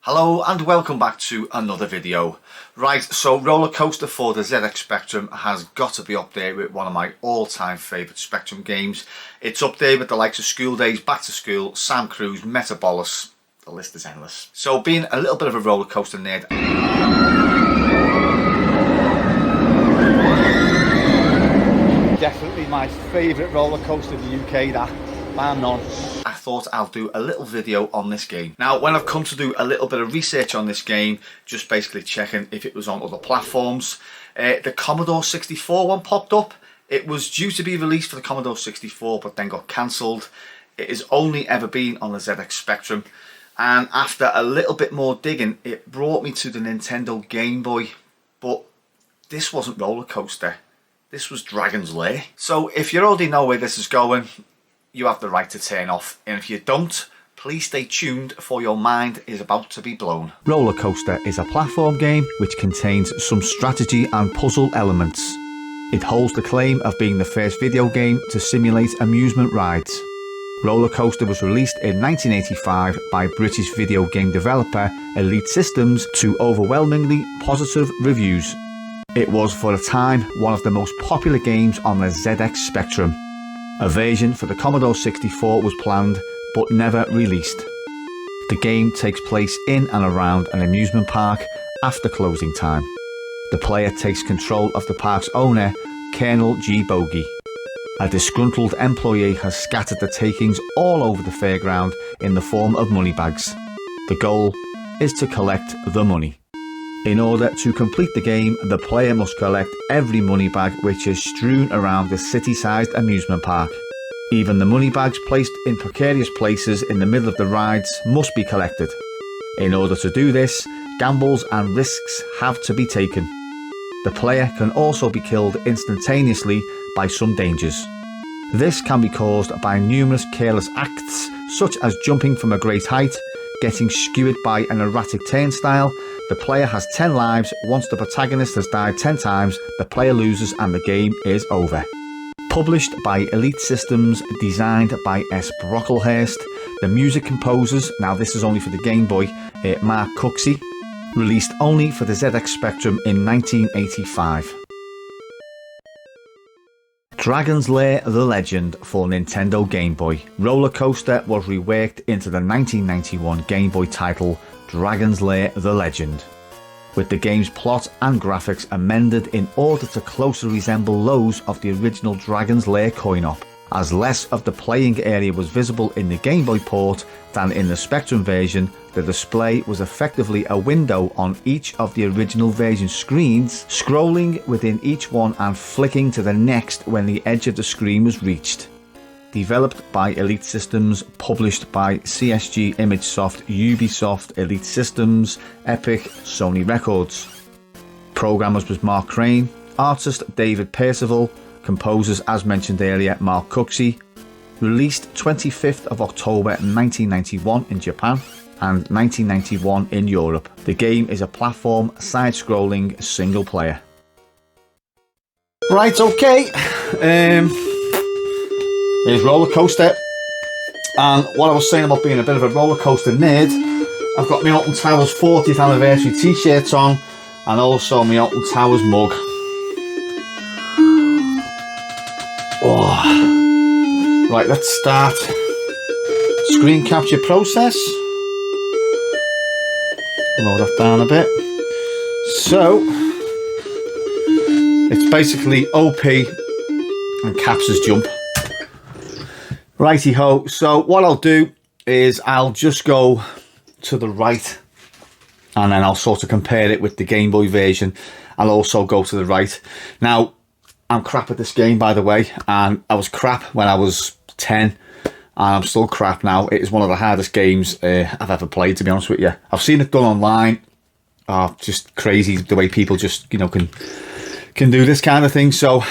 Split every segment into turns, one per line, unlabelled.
Hello and welcome back to another video. Right, so Roller Coaster for the ZX Spectrum has got to be up there with one of my all-time favourite Spectrum games. It's up there with the likes of School Days, Back to School, Sam Cruise, Metabolus. The list is endless. So being a little bit of a roller coaster nerd,
definitely my favourite roller coaster in the UK, that, bar none.
I thought I'll do a little video on this game. Now, when I've come to do a little bit of research on this game, just basically checking if it was on other platforms, the Commodore 64 one popped up. It was due to be released for the Commodore 64, but then got cancelled. It has only ever been on the ZX Spectrum. And after a little bit more digging, it brought me to the Nintendo Game Boy. But this wasn't Roller Coaster. This was Dragon's Lair. So if you already know where this is going, you have the right to turn off, and if you don't, please stay tuned for your mind is about to be blown. Roller Coaster is a platform game which contains some strategy and puzzle elements. It holds the claim of being the first video game to simulate amusement rides. Roller Coaster was released in 1985 by British video game developer Elite Systems to overwhelmingly positive reviews. It was for a time one of the most popular games on the ZX Spectrum. A version for the Commodore 64 was planned but never released. The game takes place in and around an amusement park after closing time. The player takes control of the park's owner, Colonel G. Bogey. A disgruntled employee has scattered the takings all over the fairground in the form of money bags. The goal is to collect the money. In order to complete the game, the player must collect every money bag which is strewn around the city-sized amusement park. Even the money bags placed in precarious places in the middle of the rides must be collected. In order to do this, gambles and risks have to be taken. The player can also be killed instantaneously by some dangers. This can be caused by numerous careless acts, such as jumping from a great height, getting skewered by an erratic turnstile. The player has 10 lives. Once the protagonist has died 10 times, the player loses and the game is over. Published by Elite Systems, designed by S. Brocklehurst. The music composers, now this is only for the Game Boy, Mark Cuxey. Released only for the ZX Spectrum in 1985. Dragon's Lair The Legend for Nintendo Game Boy. Roller Coaster was reworked into the 1991 Game Boy title Dragon's Lair The Legend, with the game's plot and graphics amended in order to closer resemble those of the original Dragon's Lair coin-op, as less of the playing area was visible in the Game Boy port than in the Spectrum version. The display was effectively a window on each of the original version screens, scrolling within each one and flicking to the next when the edge of the screen was reached. Developed by Elite Systems, published by CSG ImageSoft, Ubisoft, Elite Systems, Epic, Sony Records. Programmers was Mark Crane, artist David Percival, composers as mentioned earlier Mark Cuxey. Released 25th of October 1991 in Japan and 1991 in Europe. The game is a platform, side-scrolling, single player. Right, okay. Here's Roller Coaster. And what I was saying about being a bit of a roller coaster nerd, I've got my Alton Towers 40th anniversary t-shirts on and also my Alton Towers mug. Oh. Right, let's start screen capture process. Lower that down a bit. So it's basically OP and Caps's jump. Righty ho. So what I'll do is I'll just go to the right and then I'll sort of compare it with the Game Boy version. I'll also go to the right. Now, I'm crap at this game, by the way, and I was crap when I was 10 and I'm still crap now. It is one of the hardest games I've ever played, to be honest with you. I've seen it done online. Oh, just crazy the way people just, you know, can do this kind of thing. So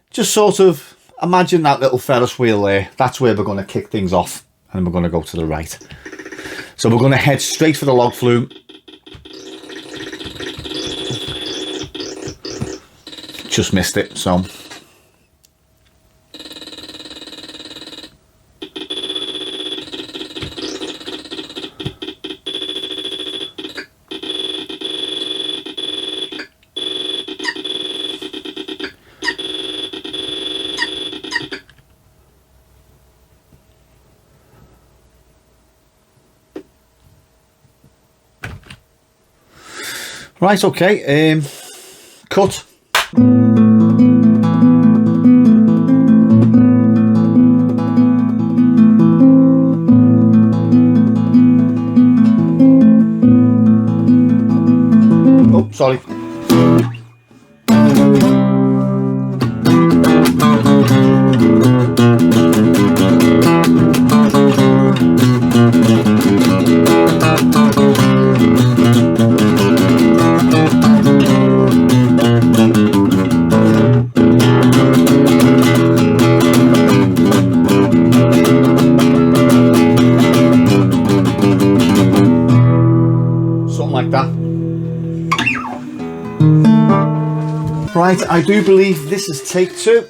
just sort of imagine that little Ferris wheel there. That's where we're going to kick things off, and we're going to go to the right. So we're going to head straight for the log flume. Just missed it, so Right, okay, cut. Oh, sorry. Like that. Right, I do believe this is take 2.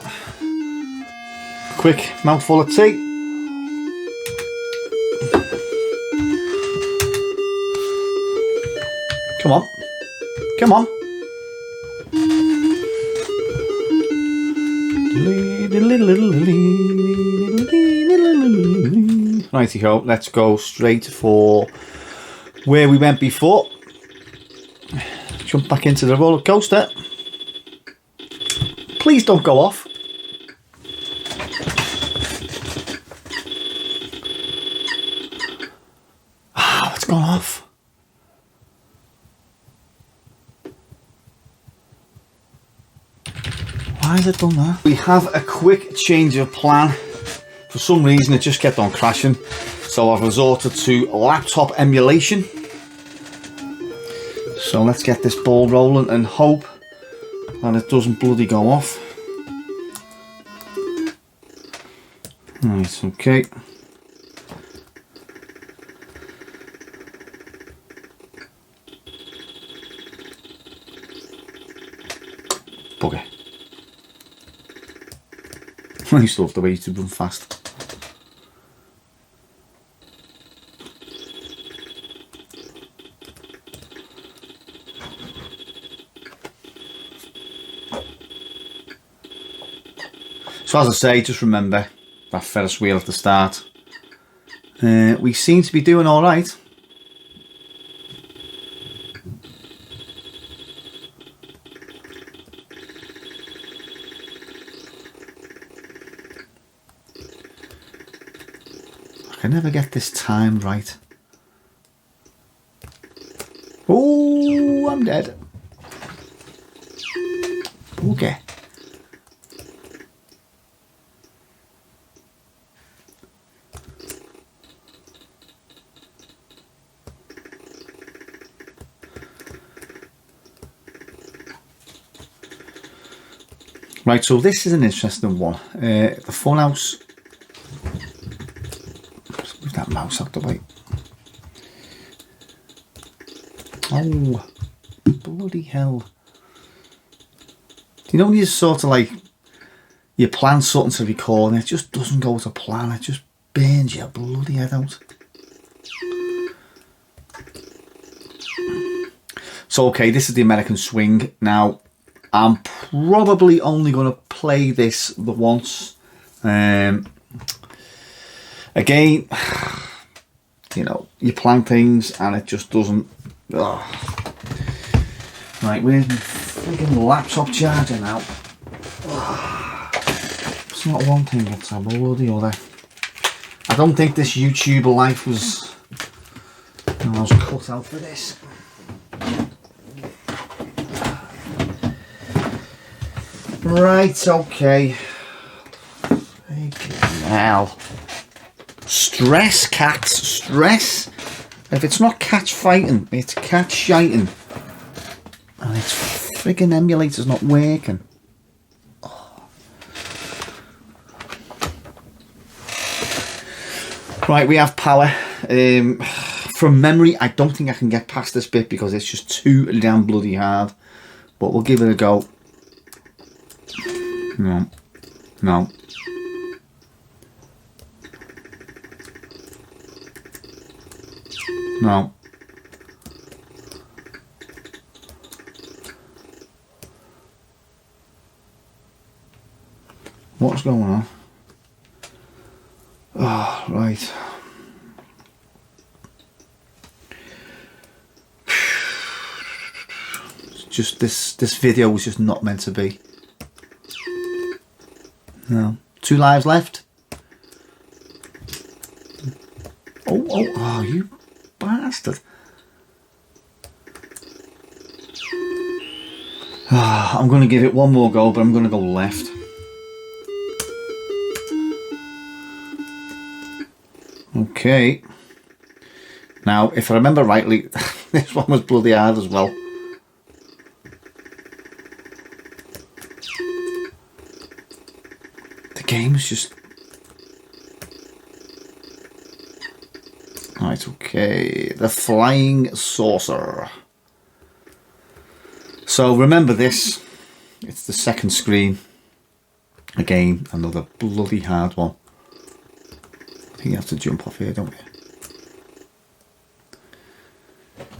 Quick mouthful of tea. Come on. Come on. Righty-ho, let's go straight for where we went before. Jump back into the roller coaster. Please don't go off. Ah, it's gone off. Why has it done that? We have a quick change of plan. For some reason it just kept on crashing, so I've resorted to laptop emulation. So let's get this ball rolling and hope that it doesn't bloody go off. Right, okay. Bogey. I used to love the way to run fast. So as I say, just remember that Ferris wheel at the start. We seem to be doing all right. I can never get this time right. Oh, I'm dead. Okay. Right, so this is an interesting one. The funhouse. Let's move that mouse out the way. Oh, bloody hell. Do you know when you sort of like, you plan something to record and it just doesn't go to plan, it just burns your bloody head out. So okay, this is the American swing. Now, I'm probably only going to play this the once. Again, you know, you plan things and it just doesn't. Ugh. Right, where's my friggin' laptop charger now? Ugh. It's not one thing, it's a bloody other. I don't think this YouTuber life was, I was cut out for this. Right, okay. Now, stress, cats, stress. If it's not catch fighting, it's catch shiting. And its friggin' emulator's not working. Oh. Right, we have power. From memory, I don't think I can get past this bit because it's just too damn bloody hard. But we'll give it a go. No. No. No. What's going on? Oh, right. just this video was just not meant to be. No. 2 lives left. Oh, you bastard. I'm going to give it one more go, but I'm going to go left. Okay. Now, if I remember rightly, this one was bloody hard as well. The game was just... Right, okay. The flying saucer. So remember this. It's the second screen. Again, another bloody hard one. I think you have to jump off here, don't you?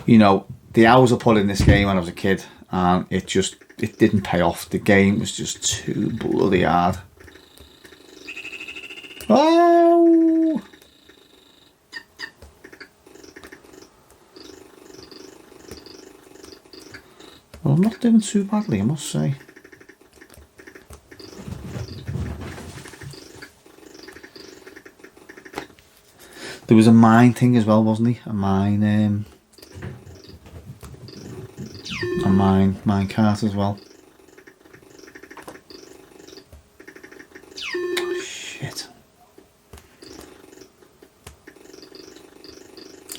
You know, the hours I put in this game when I was a kid, and it didn't pay off. The game was just too bloody hard. Oh! Well, I'm not doing too badly, I must say. There was a mine thing as well, wasn't he? A mine cart as well. Oh, shit.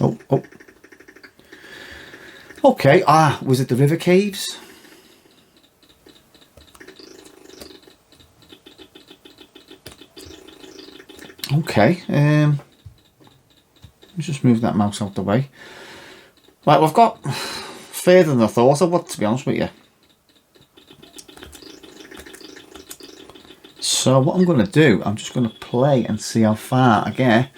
Oh. Okay, was it the river caves? Okay, let's just move that mouse out the way. Right, we've got further than I thought I would, to be honest with you. So what I'm going to do, I'm just going to play and see how far I get.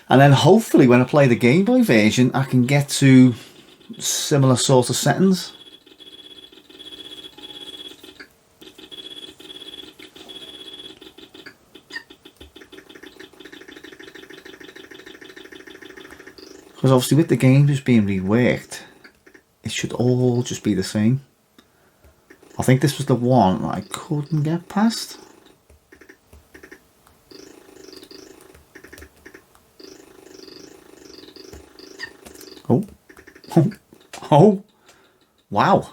And then hopefully when I play the Game Boy version, I can get to similar sort of settings. Because obviously with the game just being reworked, it should all just be the same. I think this was the one that I couldn't get past. Oh, wow.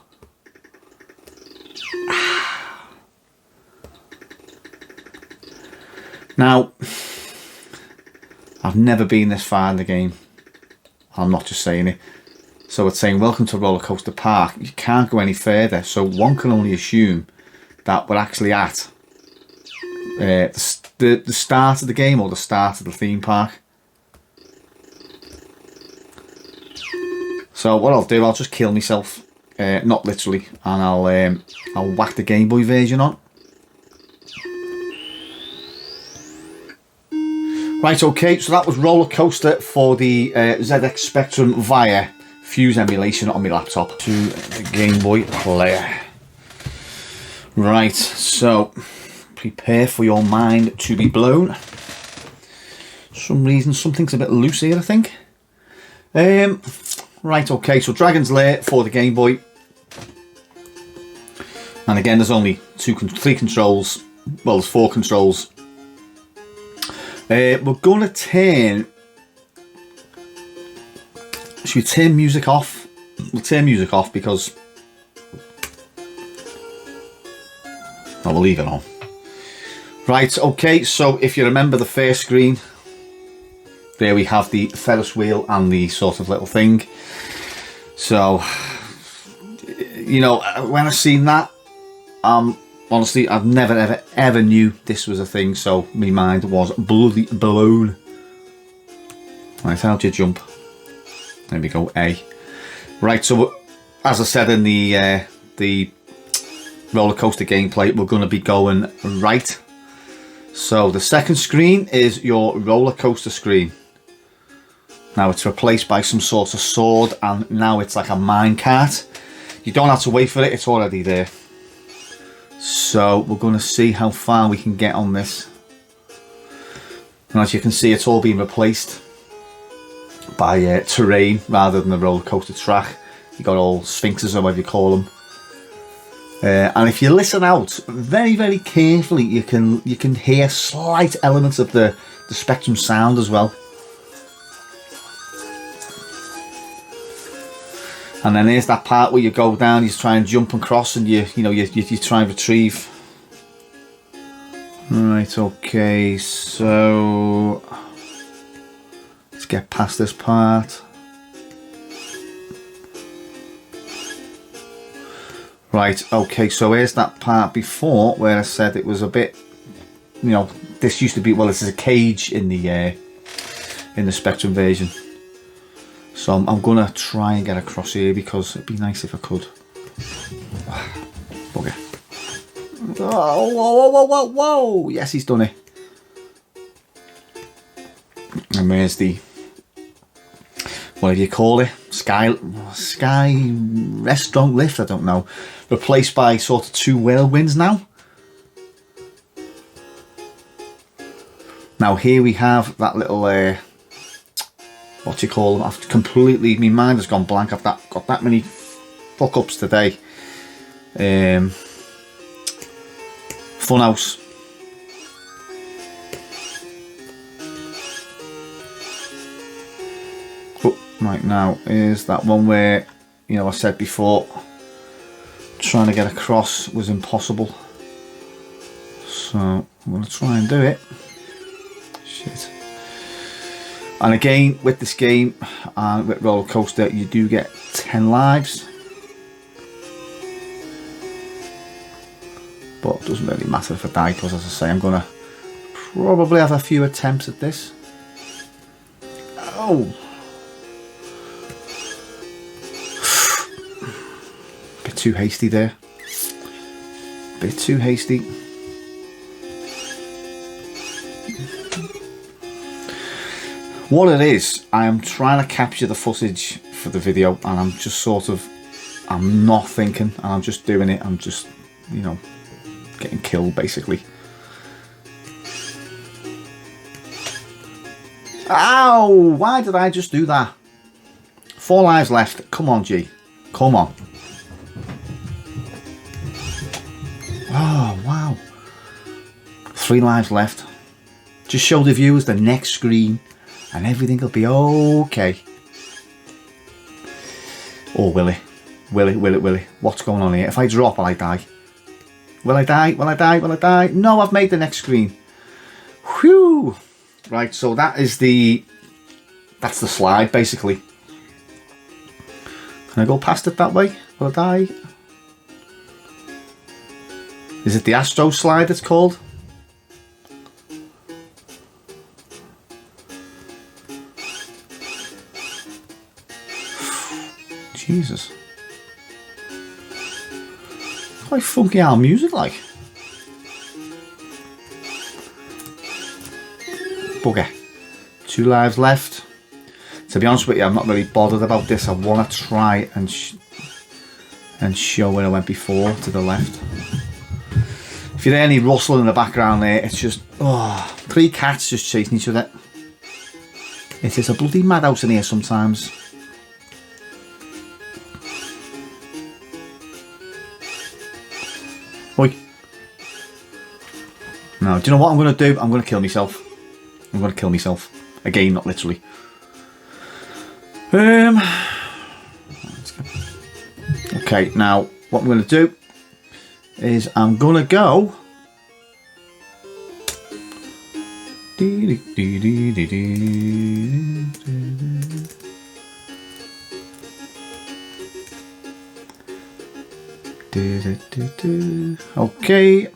Now, I've never been this far in the game. I'm not just saying it. So it's saying, welcome to Roller Coaster Park. You can't go any further. So one can only assume that we're actually at the start of the game or the start of the theme park. So what I'll do, I'll just kill myself, not literally, and I'll whack the Game Boy version on. Right, okay, so that was Roller Coaster for the ZX Spectrum via Fuse emulation on my laptop to the Game Boy player. Right, so prepare for your mind to be blown. For some reason, something's a bit loose here, I think. Right, okay, so Dragon's Lair for the Game Boy. And again, there's only 3 controls. Well, there's 4 controls. We're going to turn... Should we turn music off? We'll turn music off because... We'll leave it on. Right, okay, so if you remember the first screen, there we have the Ferris wheel and the sort of little thing. So, you know, when I seen that, honestly, I've never ever knew this was a thing, so my mind was bloody blown. Right, how'd you jump? There we go, A. Right, so as I said in the roller coaster gameplay, we're going to be going right. So the second screen is your roller coaster screen. Now it's replaced by some sort of sword, and now it's like a mine cart. You don't have to wait for it, it's already there. So we're going to see how far we can get on this. And as you can see, it's all been replaced by terrain rather than the roller coaster track. You got all sphinxes or whatever you call them. And if you listen out very, very carefully, you can hear slight elements of the Spectrum sound as well. And then here's that part where you go down, you try and jump and cross, and you try and retrieve. Right, okay, so let's get past this part. Right, okay, so here's that part before where I said it was a bit, this used to be, well, this is a cage in the Spectrum version. So I'm gonna try and get across here because it'd be nice if I could. Okay. Oh, whoa, whoa, whoa, whoa! Yes, he's done it. And there's the, whatever you call it, sky restaurant lift, I don't know. Replaced by sort of 2 whirlwinds now. Now here we have that little, what do you call them? I've completely, my mind has gone blank. I've got that many fuck ups today. Funhouse. Oh, right, now is that one where, I said before, trying to get across was impossible. So I'm going to try and do it. Shit. And again, with this game and with Roller Coaster, you do get 10 lives. But it doesn't really matter if I die, because as I say, I'm going to probably have a few attempts at this. Oh! Bit too hasty there. Bit too hasty. What it is, I am trying to capture the footage for the video, and I'm just sort of, I'm not thinking, and I'm just doing it. I'm just, getting killed basically. Ow! Why did I just do that? 4 lives left. Come on, G. Come on. Oh, wow. 3 lives left. Just show the viewers the next screen and everything will be okay. Oh, will it? Will it? Will it? Will it? What's going on here? If I drop, will I die? Will I die? Will I die? Will I die? No, I've made the next screen. Whew! Right, so that's the slide, basically. Can I go past it that way? Will I die? Is it the Astro slide it's called? Jesus. Quite funky our music like. Bugger. 2 lives left. To be honest with you, I'm not really bothered about this. I want to try and show where I went before, to the left. If you hear any rustling in the background there, it's just, 3 cats just chasing each other. It is a bloody madhouse in here sometimes. Oi. No, do you know what I'm going to do? I'm going to kill myself. I'm going to kill myself. Again, not literally. Okay, now what I'm going to do is I'm going to go. Okay.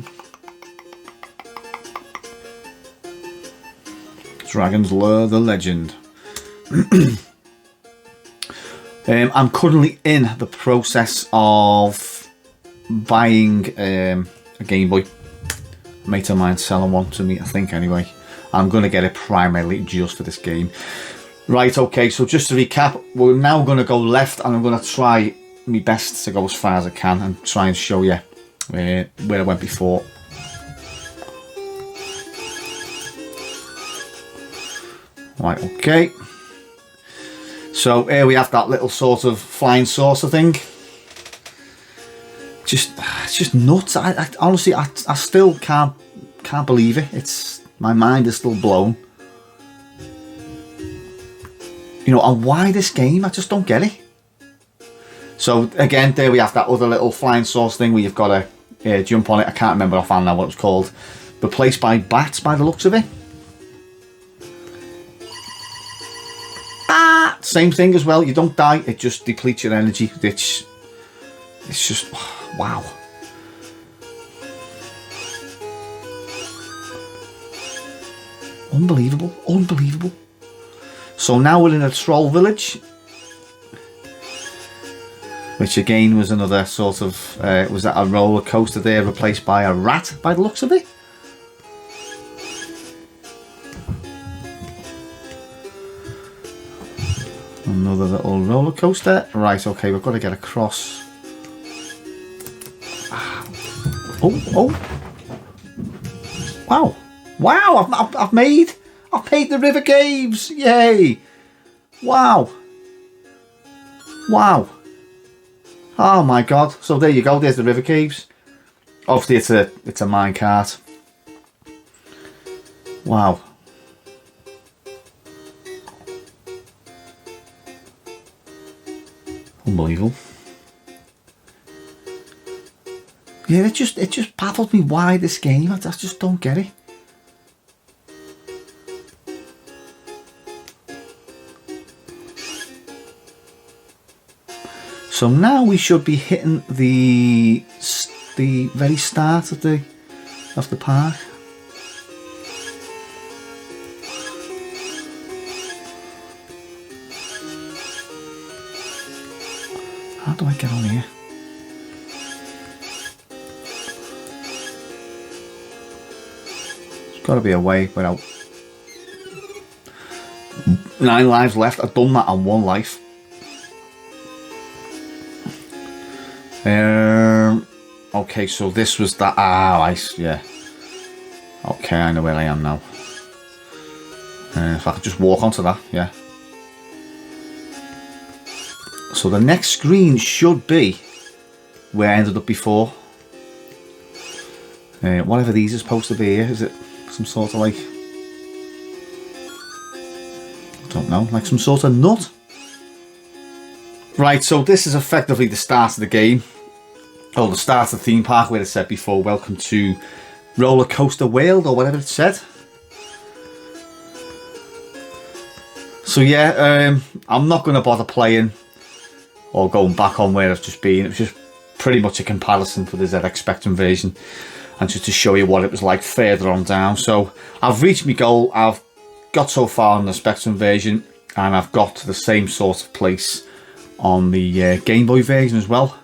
Dragon's Lair, the legend. I'm currently in the process of buying a Gameboy. A mate of mine selling one to me, I think anyway. I'm going to get it primarily just for this game. Right, okay, so just to recap, we're now going to go left, and I'm going to try my best to go as far as I can and try and show you where I went before. Right, okay. So here we have that little sort of flying saucer thing. it's just nuts. I honestly, I still can't believe it. My mind is still blown. You know, and why this game? I just don't get it. So again, there we have that other little flying sauce thing where you've got to jump on it. I can't remember offhand now what it was called. Replaced by bats by the looks of it. Same thing as well. You don't die. It just depletes your energy. It's just, wow. Unbelievable. Unbelievable. So now we're in a troll village. Which again was another sort of, was that a roller coaster there replaced by a rat by the looks of it? Another little roller coaster. Right, okay, we've got to get across. Oh. Wow. Wow, I've made the river caves. Yay. Wow. Oh my god. So there you go, there's the river caves. Obviously it's a minecart. Wow. Unbelievable. Yeah, it just baffles me why this game. I just don't get it. So now we should be hitting the very start of the park. How do I get on here? There's got to be a way without 9 lives left. I've done that on 1 life. Okay, so this was that. Yeah. Okay, I know where I am now. If I could just walk onto that, yeah. So the next screen should be where I ended up before. Whatever these are supposed to be here, is it some sort of like, I don't know, like some sort of nut? Right, so this is effectively the start of the game. Or the start of the theme park where it said before, welcome to Roller Coaster World or whatever it said. So yeah, I'm not going to bother playing or going back on where I've just been. It was just pretty much a comparison for the ZX Spectrum version and just to show you what it was like further on down. So I've reached my goal. I've got so far on the Spectrum version and I've got to the same sort of place on the Game Boy version as well.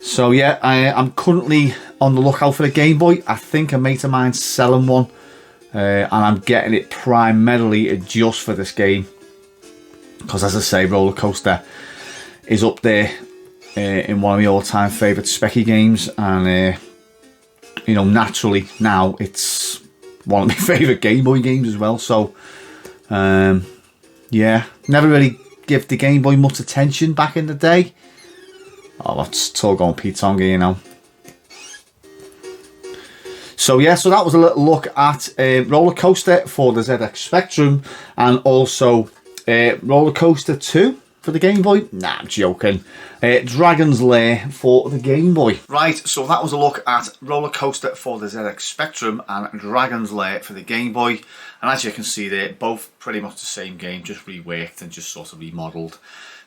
So yeah, I'm currently on the lookout for a Game Boy. I think a mate of mine's selling one, and I'm getting it primarily just for this game. Because as I say, Roller Coaster is up there in one of my all-time favourite Specky games, and you know, naturally now it's one of my favourite Game Boy games as well. So yeah, never really give the Game Boy much attention back in the day. Oh, that's tug on Pete Tonga, you know. So yeah, so that was a little look at Roller Coaster for the ZX Spectrum and also Roller Coaster 2 for the Game Boy. Nah, I'm joking. Dragon's Lair for the Game Boy. Right, so that was a look at Roller Coaster for the ZX Spectrum and Dragon's Lair for the Game Boy. And as you can see there, both pretty much the same game, just reworked and just sort of remodelled.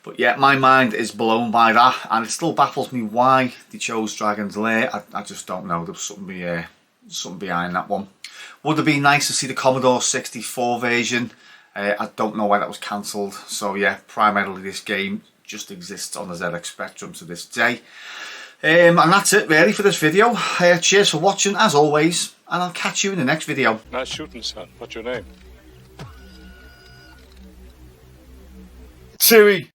But yeah, my mind is blown by that, and it still baffles me why they chose Dragon's Lair. I just don't know. There was something behind that one. Would have been nice to see the Commodore 64 version. I don't know why that was cancelled. So yeah, primarily this game just exists on the ZX Spectrum to this day. And that's it really for this video. Cheers for watching as always, and I'll catch you in the next video.
Nice shooting, son. What's your name?
Chewie.